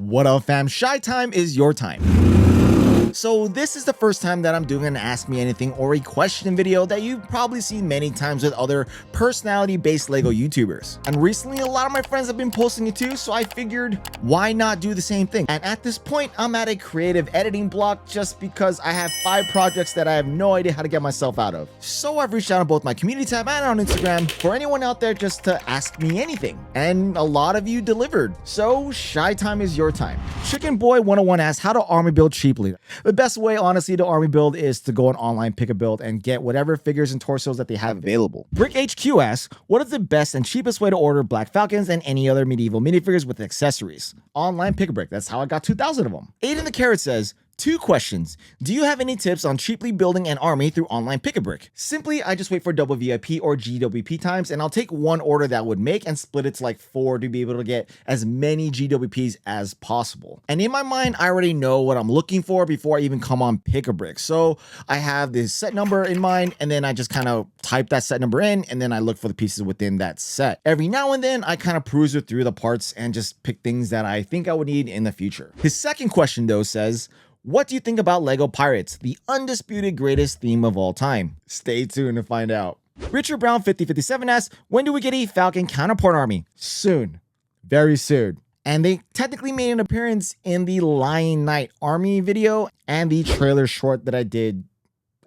What up fam, Shy Time is your time. So this is the first time that I'm doing an Ask Me Anything or a question video that you've probably seen many times with other personality-based Lego YouTubers. And recently a lot of my friends have been posting it too, so I figured why not do the same thing? And at this point, I'm at a creative editing block just because I have 5 projects that I have no idea how to get myself out of. So I've reached out on both my community tab and on Instagram for anyone out there just to ask me anything. And a lot of you delivered. So Shy Time is your time. Chicken Boy 101 asks how to army build cheaply. The best way, honestly, to army build is to go on online, pick a build, and get whatever figures and torsos that they have available. Brick HQ asks, what is the best and cheapest way to order Black Falcons and any other medieval minifigures with accessories? Online, pick a brick. That's how I got 2,000 of them. Aiden the Carrot says, 2 questions. Do you have any tips on cheaply building an army through online pick-a-brick? Simply, I just wait for double VIP or GWP times, and I'll take one order that would make and split it to like 4 to be able to get as many GWPs as possible. And in my mind, I already know what I'm looking for before I even come on pick-a-brick. So I have this set number in mind, and then I just kind of type that set number in, and then I look for the pieces within that set. Every now and then, I kind of peruse through the parts and just pick things that I think I would need in the future. His second question though says, what do you think about Lego Pirates, the undisputed greatest theme of all time? Stay tuned to find out. Richard Brown 5057 asks, when do we get a Falcon counterpart army? Soon. Very soon. And they technically made an appearance in the Lion Knight army video and the trailer short that I did,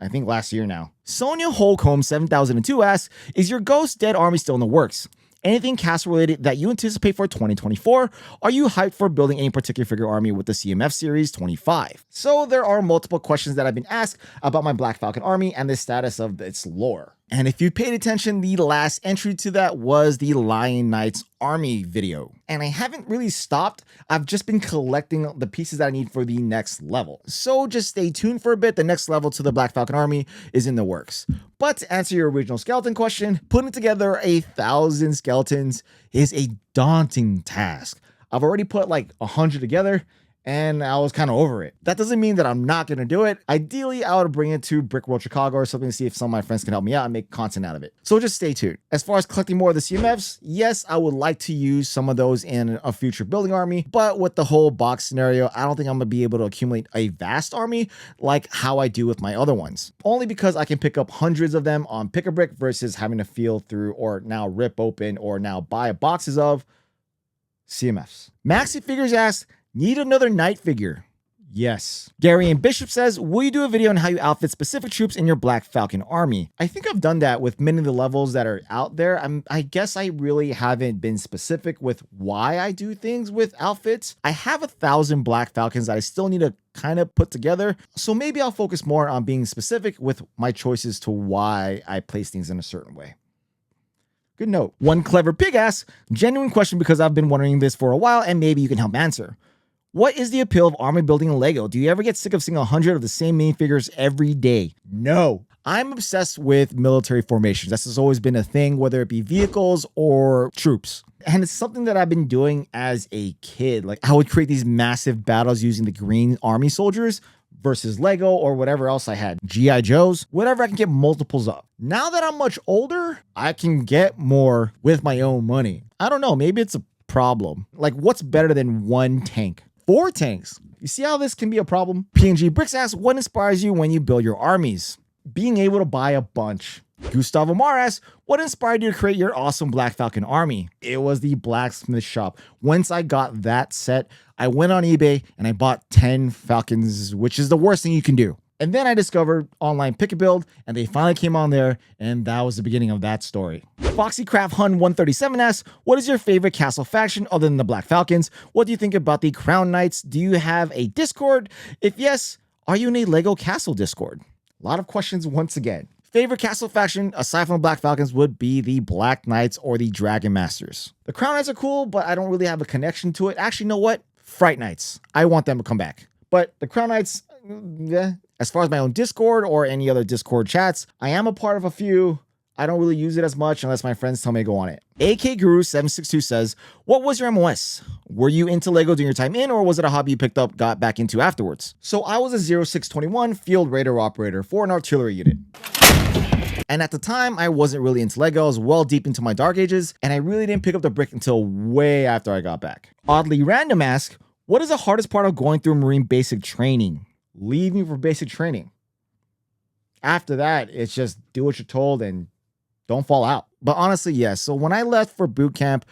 I think last year now. Sonia Holcomb 7002 asks, is your Ghost Dead army still in the works? Anything cast related that you anticipate for 2024? Are you hyped for building any particular figure army with the CMF Series 25? So there are multiple questions that I've been asked about my Black Falcon army and the status of its lore. And if you paid attention, the last entry to that was the Lion Knight's army video. And I haven't really stopped. I've just been collecting the pieces that I need for the next level. So just stay tuned for a bit. The next level to the Black Falcon army is in the works. But to answer your original skeleton question, putting together 1,000 skeletons is a daunting task. I've already put like 100 together, and I was kind of over it. That doesn't mean that I'm not going to do it. Ideally, I would bring it to Brick World Chicago or something to see if some of my friends can help me out and make content out of it. So just stay tuned. As far as collecting more of the CMFs, yes, I would like to use some of those in a future building army, but with the whole box scenario, I don't think I'm going to be able to accumulate a vast army like how I do with my other ones. Only because I can pick up hundreds of them on pick-a-brick versus having to feel through or now rip open or now buy boxes of CMFs. Maxi Figures asks, need another knight figure? Yes. Gary and Bishop says, will you do a video on how you outfit specific troops in your Black Falcon army? I think I've done that with many of the levels that are out there. I guess I really haven't been specific with why I do things with outfits. I have 1,000 Black Falcons that I still need to kind of put together. So maybe I'll focus more on being specific with my choices to why I place things in a certain way. Good note. One Clever Pig asks, genuine question because I've been wondering this for a while and maybe you can help answer. What is the appeal of army building in Lego? Do you ever get sick of seeing 100 of the same minifigures every day? No. I'm obsessed with military formations. This has always been a thing, whether it be vehicles or troops. And it's something that I've been doing as a kid. Like I would create these massive battles using the green army soldiers versus Lego or whatever else I had. G.I. Joes, whatever I can get multiples of. Now that I'm much older, I can get more with my own money. I don't know, maybe it's a problem. Like what's better than 1 tank? 4 tanks. You see how this can be a problem? PNG Bricks asks, what inspires you when you build your armies? Being able to buy a bunch. Gustavo Mar asks, what inspired you to create your awesome Black Falcon army? It was the blacksmith shop. Once I got that set, I went on eBay and I bought 10 Falcons, which is the worst thing you can do. And then I discovered online pick-a-build, and they finally came on there, and that was the beginning of that story. FoxyCraft Hun 137 asks, what is your favorite castle faction other than the Black Falcons? What do you think about the Crown Knights? Do you have a Discord? If yes, are you in a Lego Castle Discord? A lot of questions once again. Favorite castle faction, aside from the Black Falcons, would be the Black Knights or the Dragon Masters. The Crown Knights are cool, but I don't really have a connection to it. Actually, you know what? Fright Knights. I want them to come back. But the Crown Knights, yeah. As far as my own Discord or any other Discord chats, I am a part of a few. I don't really use it as much unless my friends tell me to go on it. AK Guru 762 says, what was your MOS? Were you into Lego during your time in, or was it a hobby you picked up, got back into afterwards? So I was a 0621 field radar operator for an artillery unit. And at the time, I wasn't really into Lego. I was well deep into my dark ages, and I really didn't pick up the brick until way after I got back. Oddly Random asks, What is the hardest part of going through Marine basic training? Leaving for basic training. After that, it's just do what you're told and don't fall out. But honestly, yes. So when I left for boot camp,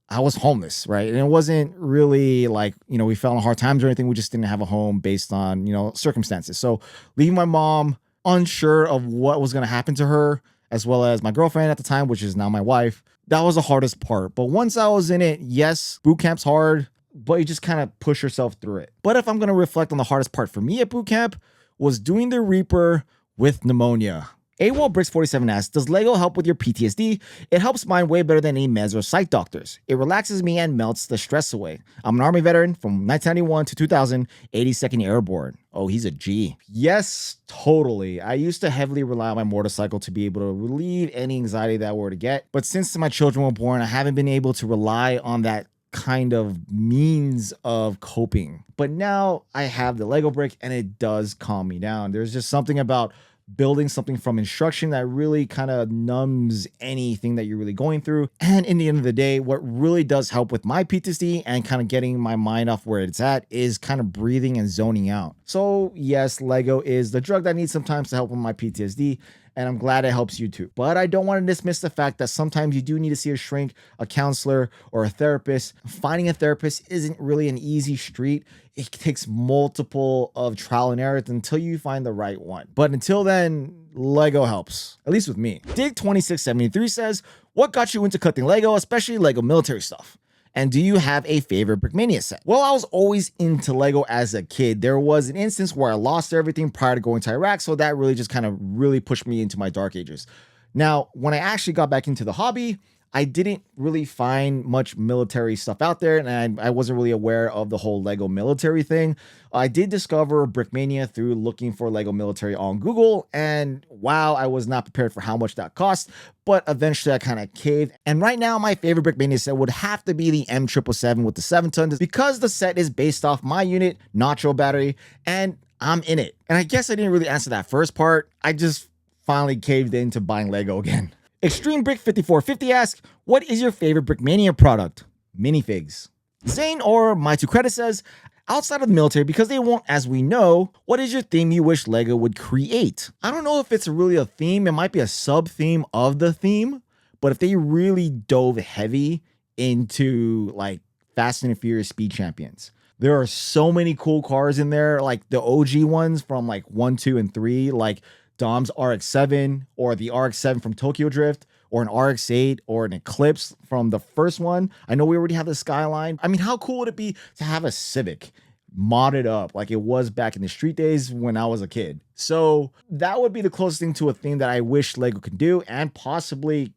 I was homeless, right? And it wasn't really like, we fell on hard times or anything. We just didn't have a home based on, circumstances. So leaving my mom, unsure of what was going to happen to her, as well as my girlfriend at the time, which is now my wife, that was the hardest part. But once I was in it, yes, boot camp's hard, but you just kind of push yourself through it. But if I'm going to reflect on the hardest part for me at boot camp, was doing the Reaper with pneumonia. AWOLBricks47 asks, does Lego help with your PTSD? It helps mine way better than any meds or psych doctors. It relaxes me and melts the stress away. I'm an Army veteran from 1991 to 2000, 82nd Airborne. Oh, he's a G. Yes, totally. I used to heavily rely on my motorcycle to be able to relieve any anxiety that I were to get. But since my children were born, I haven't been able to rely on that kind of means of coping. But now I have the Lego brick and it does calm me down. There's just something about building something from instruction that really kind of numbs anything that you're really going through. And in the end of the day, what really does help with my PTSD and kind of getting my mind off where it's at is kind of breathing and zoning out. So yes, Lego is the drug that I need sometimes to help with my PTSD. And I'm glad it helps you too. But I don't want to dismiss the fact that sometimes you do need to see a shrink, a counselor, or a therapist. Finding a therapist isn't really an easy street. It takes multiple of trial and error until you find the right one. But until then, Lego helps, at least with me. Dig2673 says, what got you into collecting Lego, especially Lego military stuff? And do you have a favorite Brickmania set? Well, I was always into Lego as a kid. There was an instance where I lost everything prior to going to Iraq, so that really just kind of really pushed me into my dark ages. Now, when I actually got back into the hobby, I didn't really find much military stuff out there, and I wasn't really aware of the whole Lego military thing. I did discover Brickmania through looking for Lego military on Google, and wow, I was not prepared for how much that cost, but eventually I kind of caved. And right now, my favorite Brickmania set would have to be the M777 with the 7 tons, because the set is based off my unit, Nacho battery, and I'm in it. And I guess I didn't really answer that first part. I just finally caved into buying Lego again. Extreme Brick 5450 asks, what is your favorite Brickmania product? Minifigs. Zane or My Two Credits says, outside of the military, because they won't, as we know, what is your theme you wish Lego would create? I don't know if it's really a theme. It might be a sub-theme of the theme, but if they really dove heavy into like Fast and Furious Speed Champions, there are so many cool cars in there, like the OG ones from like 1, 2, and 3, like Dom's RX-7 or the RX-7 from Tokyo Drift, or an RX-8 or an Eclipse from the first one. I know we already have the Skyline. I mean, how cool would it be to have a Civic modded up like it was back in the street days when I was a kid? So that would be the closest thing to a thing that I wish Lego could do and possibly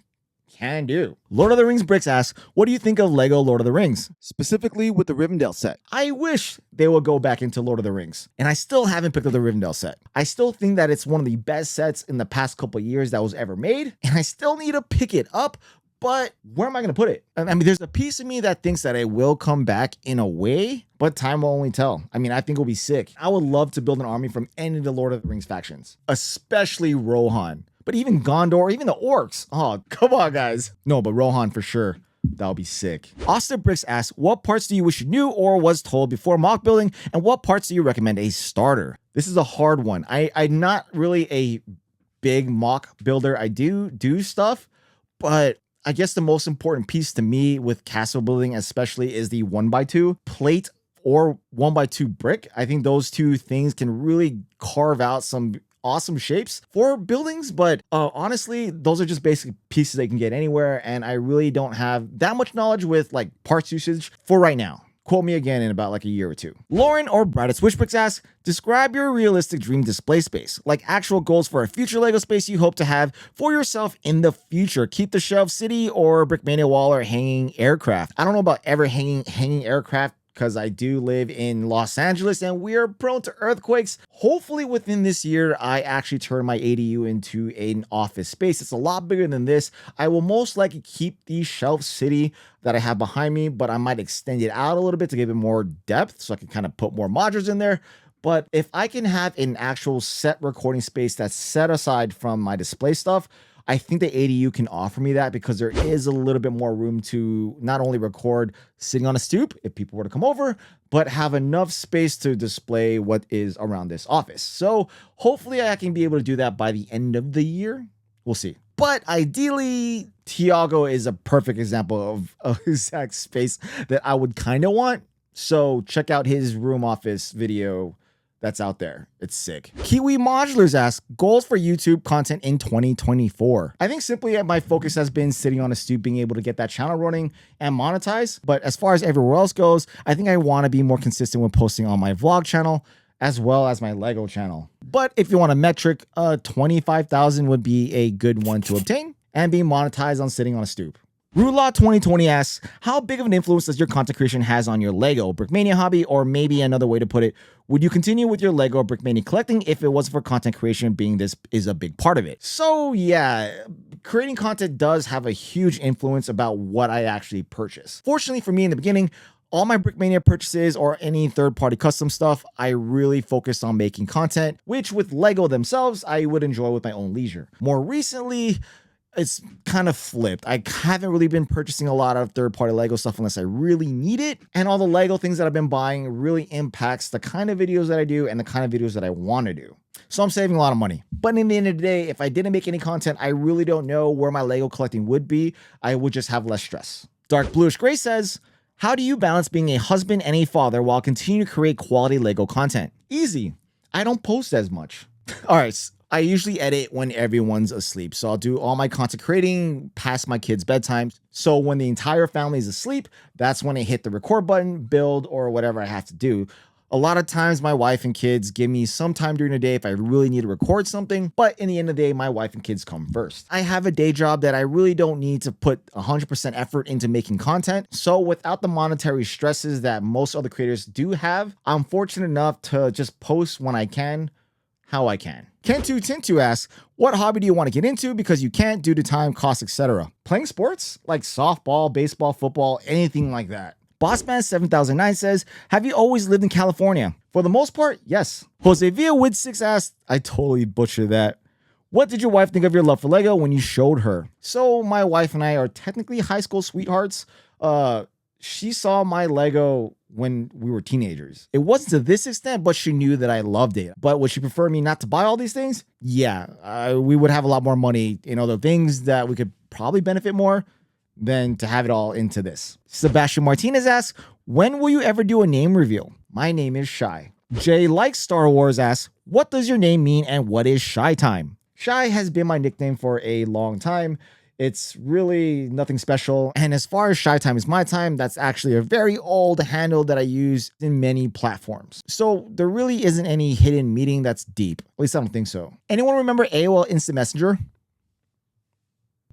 can do. Lord of the Rings Bricks asks, what do you think of Lego Lord of the Rings, specifically with the Rivendell set? I wish they would go back into Lord of the Rings, and I still haven't picked up the Rivendell set. I still think that it's one of the best sets in the past couple of years that was ever made, and I still need to pick it up, but where am I going to put it? I mean, there's a piece of me that thinks that it will come back in a way, but time will only tell. I mean, I think it'll be sick. I would love to build an army from any of the Lord of the Rings factions, especially Rohan. But even Gondor, even the orcs. Oh, come on, guys. No, but Rohan for sure. That'll be sick. Austin Bricks asks, what parts do you wish you knew or was told before mock building? And what parts do you recommend a starter? This is a hard one. I'm not really a big mock builder. I do stuff, but I guess the most important piece to me with castle building especially is the 1x2 plate or 1x2 brick. I think those two things can really carve out some awesome shapes for buildings, but honestly, those are just basic pieces they can get anywhere, and I really don't have that much knowledge with like parts usage for right now. Quote me again in about like a year or two. Lauren or Brightest Wishbricks asks, describe your realistic dream display space, like actual goals for a future Lego space you hope to have for yourself in the future. Keep the shelf city or Brickmania wall or hanging aircraft. I don't know about ever hanging aircraft, because I do live in Los Angeles and we are prone to earthquakes. Hopefully within this year, I actually turn my ADU into an office space. It's a lot bigger than this. I will most likely keep the shelf city that I have behind me, but I might extend it out a little bit to give it more depth so I can kind of put more modules in there. But if I can have an actual set recording space that's set aside from my display stuff, I think the ADU can offer me that because there is a little bit more room to not only record sitting on a stoop if people were to come over, but have enough space to display what is around this office. So hopefully I can be able to do that by the end of the year. We'll see. But ideally, Tiago is a perfect example of exact space that I would kind of want. So check out his room office video that's out there. It's sick. Kiwi Modulars asks, goals for YouTube content in 2024. I think simply my focus has been sitting on a stoop, being able to get that channel running and monetize. But as far as everywhere else goes, I think I want to be more consistent with posting on my vlog channel as well as my Lego channel. But if you want a metric, 25,000 would be a good one to obtain and be monetized on sitting on a stoop. Rula 2020 asks, how big of an influence does your content creation has on your Lego Brickmania hobby? Or maybe another way to put it, would you continue with your Lego Brickmania collecting if it wasn't for content creation, being this is a big part of it? So yeah, creating content does have a huge influence about what I actually purchase. Fortunately for me in the beginning, all my Brickmania purchases or any third-party custom stuff, I really focused on making content, which with Lego themselves, I would enjoy with my own leisure. More recently, it's kind of flipped. I haven't really been purchasing a lot of third-party Lego stuff unless I really need it. And all the Lego things that I've been buying really impacts the kind of videos that I do and the kind of videos that I want to do. So I'm saving a lot of money. But in the end of the day, if I didn't make any content, I really don't know where my Lego collecting would be. I would just have less stress. Dark Bluish Gray says, how do you balance being a husband and a father while continuing to create quality Lego content? Easy. I don't post as much. All right. I usually edit when everyone's asleep. So I'll do all my content creating past my kids' bedtime. So when the entire family is asleep, that's when I hit the record button, build, or whatever I have to do. A lot of times my wife and kids give me some time during the day if I really need to record something, but in the end of the day, my wife and kids come first. I have a day job that I really don't need to put 100% effort into making content. So without the monetary stresses that most other creators do have, I'm fortunate enough to just post when I can, how I can. Kentu Tintu asks, what hobby do you want to get into because you can't due to time, cost, etc.? Playing sports like softball, baseball, football, anything like that. Bossman 7009 says, have you always lived in California? For the most part, yes. Jose Villa Wood 6 asks, I totally butchered that. What did your wife think of your love for Lego when you showed her? So my wife and I are technically high school sweethearts. She saw my Lego when we were teenagers. It wasn't to this extent, but she knew that I loved it. But would she prefer me not to buy all these things? Yeah, we would have a lot more money in other things that we could probably benefit more than to have it all into this. Sebastian Martinez asks, when will you ever do a name reveal? My name is Shy. Jay Likes Star Wars asks, what does your name mean and what is Shy Time? Shy has been my nickname for a long time. It's really nothing special. And as far as Shy Time is my time, that's actually a very old handle that I use in many platforms. So there really isn't any hidden meaning that's deep. At least I don't think so. Anyone remember AOL Instant Messenger?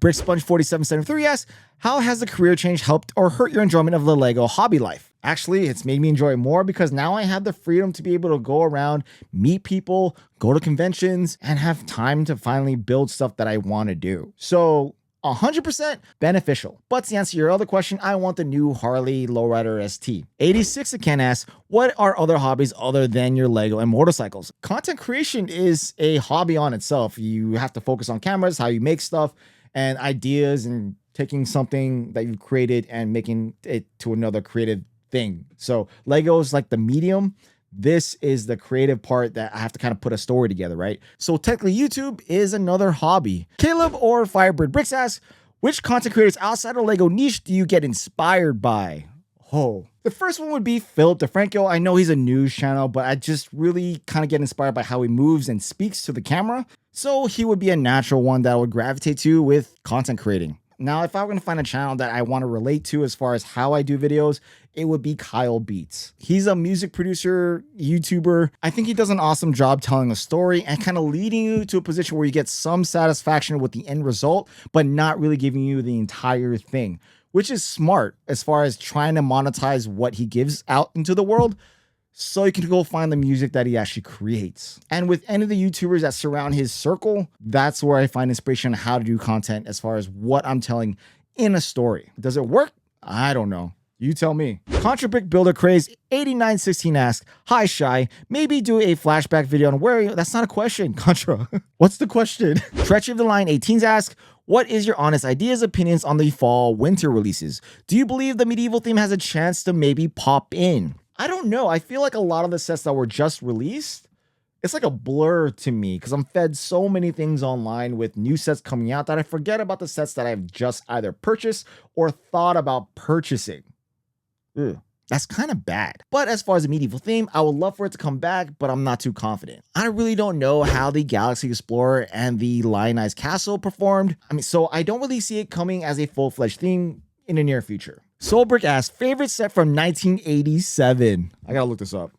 BrickSponge4773 asks, how has the career change helped or hurt your enjoyment of the Lego hobby life? Actually, it's made me enjoy it more because now I have the freedom to be able to go around, meet people, go to conventions, and have time to finally build stuff that I want to do. So 100% beneficial. But to answer your other question, I want the new Harley Lowrider ST. 86 again asks, what are other hobbies other than your Lego and motorcycles? Content creation is a hobby on itself. You have to focus on cameras, how you make stuff, and ideas, and taking something that you've created and making it to another creative thing. So Lego is like the medium. This is the creative part that I have to kind of put a story together, right? So technically YouTube is another hobby. Caleb or Firebird Bricks asks, which content creators outside of Lego niche do you get inspired by? Oh, the first one would be Philip DeFranco. I know he's a news channel, but I just really kind of get inspired by how he moves and speaks to the camera. So he would be a natural one that I would gravitate to with content creating. Now, if I were going to find a channel that I want to relate to as far as how I do videos, it would be Kyle Beats. He's a music producer, YouTuber. I think he does an awesome job telling a story and kind of leading you to a position where you get some satisfaction with the end result, but not really giving you the entire thing, which is smart as far as trying to monetize what he gives out into the world, so you can go find the music that he actually creates. And with any of the YouTubers that surround his circle, that's where I find inspiration on how to do content as far as what I'm telling in a story. Does it work? I don't know. You tell me. Contra Brick Builder Craze 8916 asks, hi Shy, maybe do a flashback video on where that's not a question, Contra. What's the question? Treach of the Line 18s asks, what is your honest ideas, opinions on the fall winter releases? Do you believe the medieval theme has a chance to maybe pop in? I don't know. I feel like a lot of the sets that were just released, it's like a blur to me because I'm fed so many things online with new sets coming out that I forget about the sets that I've just either purchased or thought about purchasing. Ugh, that's kind of bad. But as far as the medieval theme, I would love for it to come back, but I'm not too confident. I really don't know how the Galaxy Explorer and the Lionized Castle performed. So I don't really see it coming as a full-fledged theme in the near future. Soulbrick asks, favorite set from 1987. I gotta look this up.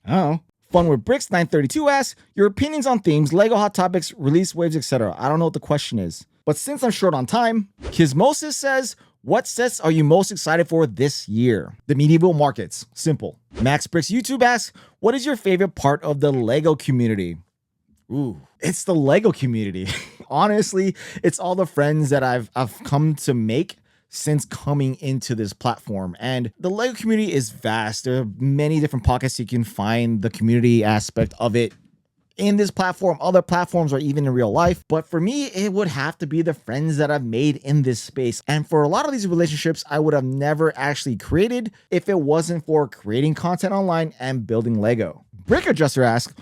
Oh. Fun with Bricks 932 asks, your opinions on themes, Lego Hot Topics, release waves, etc. I don't know what the question is. But since I'm short on time, Kismosis says, what sets are you most excited for this year? The medieval markets. Simple. Max Bricks YouTube asks, what is your favorite part of the Lego community? Ooh, it's the Lego community. Honestly, it's all the friends that I've come to make since coming into this platform. And the Lego community is vast. There are many different pockets you can find the community aspect of it in this platform, other platforms, or even in real life. But for me, it would have to be the friends that I've made in this space. And for a lot of these relationships, I would have never actually created if it wasn't for creating content online and building Lego. Brick Adjuster asks,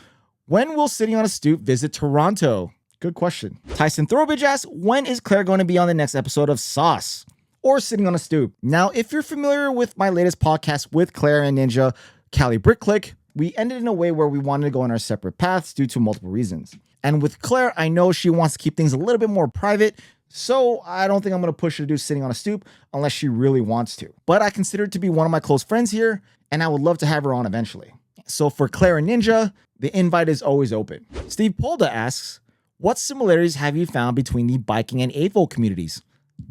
when will Sitting on a Stoop visit Toronto? Good question. Tyson Throwbridge asks, when is Claire going to be on the next episode of Sauce or Sitting on a Stoop? Now, if you're familiar with my latest podcast with Claire and Ninja, Cali Brick Clique, we ended in a way where we wanted to go on our separate paths due to multiple reasons. And with Claire, I know she wants to keep things a little bit more private, so I don't think I'm going to push her to do Sitting on a Stoop unless she really wants to. But I consider her to be one of my close friends here, and I would love to have her on eventually. So for Claire and Ninja, the invite is always open. Steve Polda asks, what similarities have you found between the biking and AFO communities?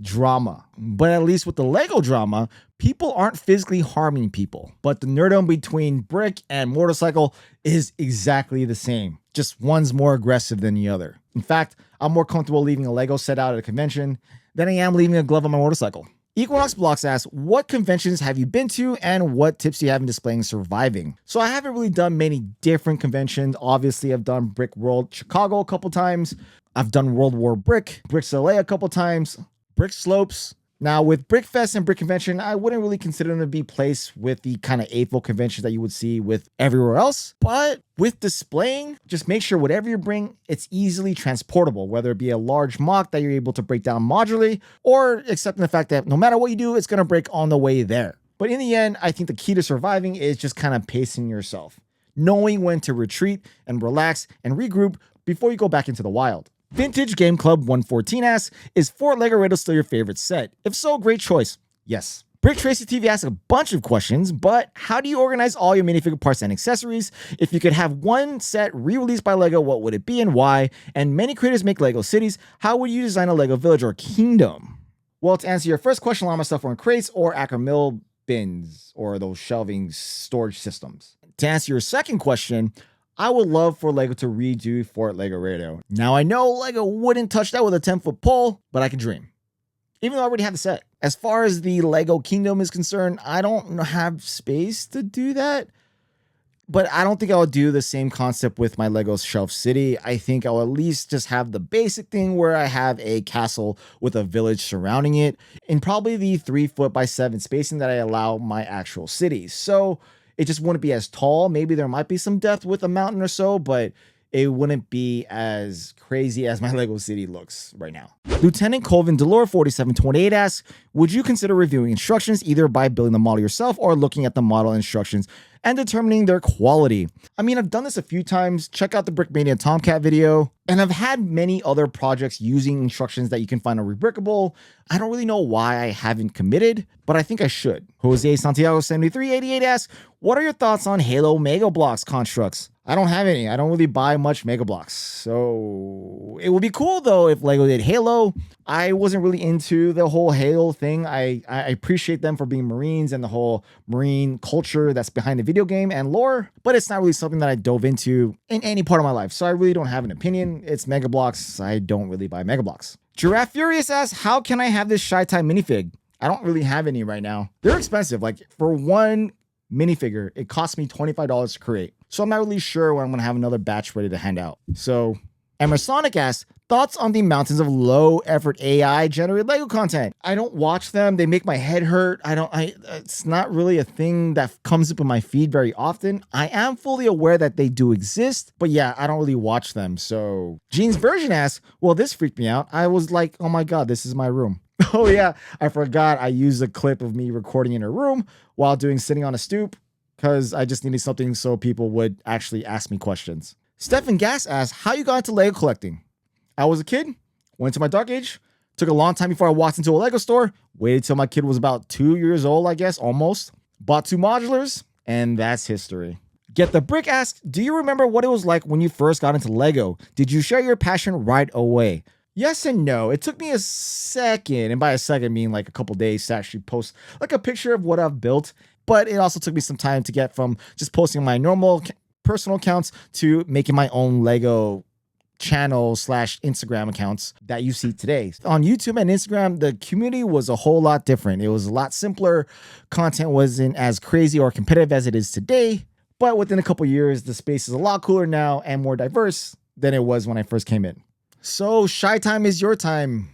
Drama. But at least with the Lego drama, people aren't physically harming people. But the nerdom between brick and motorcycle is exactly the same. Just one's more aggressive than the other. In fact, I'm more comfortable leaving a Lego set out at a convention than I am leaving a glove on my motorcycle. Equinox Blocks asks, what conventions have you been to and what tips do you have in displaying surviving? So I haven't really done many different conventions. Obviously, I've done Brick World Chicago a couple times. I've done World War Brick, Brick Celia a couple times, Brick Slopes. Now with Brickfest and Brick Convention, I wouldn't really consider them to be placed with the kind of AFO conventions that you would see with everywhere else. But with displaying, just make sure whatever you bring, it's easily transportable, whether it be a large mock that you're able to break down modularly, or accepting the fact that no matter what you do, it's going to break on the way there. But in the end, I think the key to surviving is just kind of pacing yourself, knowing when to retreat and relax and regroup before you go back into the wild. Vintage Game Club 114 asks, is Fort Lego Raiders still your favorite set? If so, great choice. Yes. Brick Tracy TV asks a bunch of questions, but how do you organize all your minifigure parts and accessories? If you could have one set re-released by Lego, what would it be and why? And many creators make Lego cities. How would you design a Lego village or kingdom? Well, to answer your first question, a lot of my stuff were in crates or acromil bins or those shelving storage systems. To answer your second question, I would love for Lego to redo Fort Lego Radio. Now, I know Lego wouldn't touch that with a 10-foot pole, but I can dream. Even though I already have the set. As far as the Lego Kingdom is concerned, I don't have space to do that. But I don't think I would do the same concept with my Lego Shelf City. I think I'll at least just have the basic thing where I have a castle with a village surrounding it, and probably the 3-foot by 7 spacing that I allow my actual cities. So it just wouldn't be as tall. Maybe there might be some depth with a mountain or so, but it wouldn't be as crazy as my Lego city looks right now. LieutenantCovenDelore 4728 asks, would you consider reviewing instructions either by building the model yourself or looking at the model instructions and determining their quality? I mean, I've done this a few times. Check out the Brick Mania Tomcat video. And I've had many other projects using instructions that you can find on Rebrickable. I don't really know why I haven't committed, but I think I should. Jose Santiago 7388 asks, what are your thoughts on Halo Mega Blocks constructs? I don't have any. I don't really buy much Mega Blocks. So it would be cool though if Lego did Halo. I wasn't really into the whole Halo thing. I appreciate them for being Marines and the whole Marine culture that's behind the video game and lore, but it's not really something that I dove into in any part of my life. So I really don't have an opinion. It's Mega Blocks. I don't really buy Mega Blocks. Giraffe Furious asks, how can I have this SHYTIME minifig? I don't really have any right now. They're expensive. Like for one minifigure, it cost me $25 to create. So I'm not really sure when I'm gonna have another batch ready to hand out. So Emersonic asks, thoughts on the mountains of low effort AI generated Lego content? I don't watch them. They make my head hurt. It's not really a thing that comes up in my feed very often. I am fully aware that they do exist, but yeah, I don't really watch them. So Gene's version asks, well, this freaked me out. I was like, oh my God, this is my room. Oh yeah, I forgot I used a clip of me recording in a room while sitting on a stoop because I just needed something so people would actually ask me questions. Stephen Gass asks, how you got into Lego collecting? I was a kid, went to my dark age, took a long time before I walked into a Lego store, waited till my kid was about 2 years old, I guess, almost, bought 2 modulars, and that's history. Get the Brick asks, do you remember what it was like when you first got into Lego? Did you share your passion right away? Yes and no. It took me a second, and by a second I mean like a couple days to actually post like a picture of what I've built, but it also took me some time to get from just posting my normal personal accounts to making my own Lego channel / Instagram accounts that you see today. On YouTube and Instagram, the community was a whole lot different. It was a lot simpler. Content wasn't as crazy or competitive as it is today, but within a couple years, the space is a lot cooler now and more diverse than it was when I first came in. So SHYTIME is your time.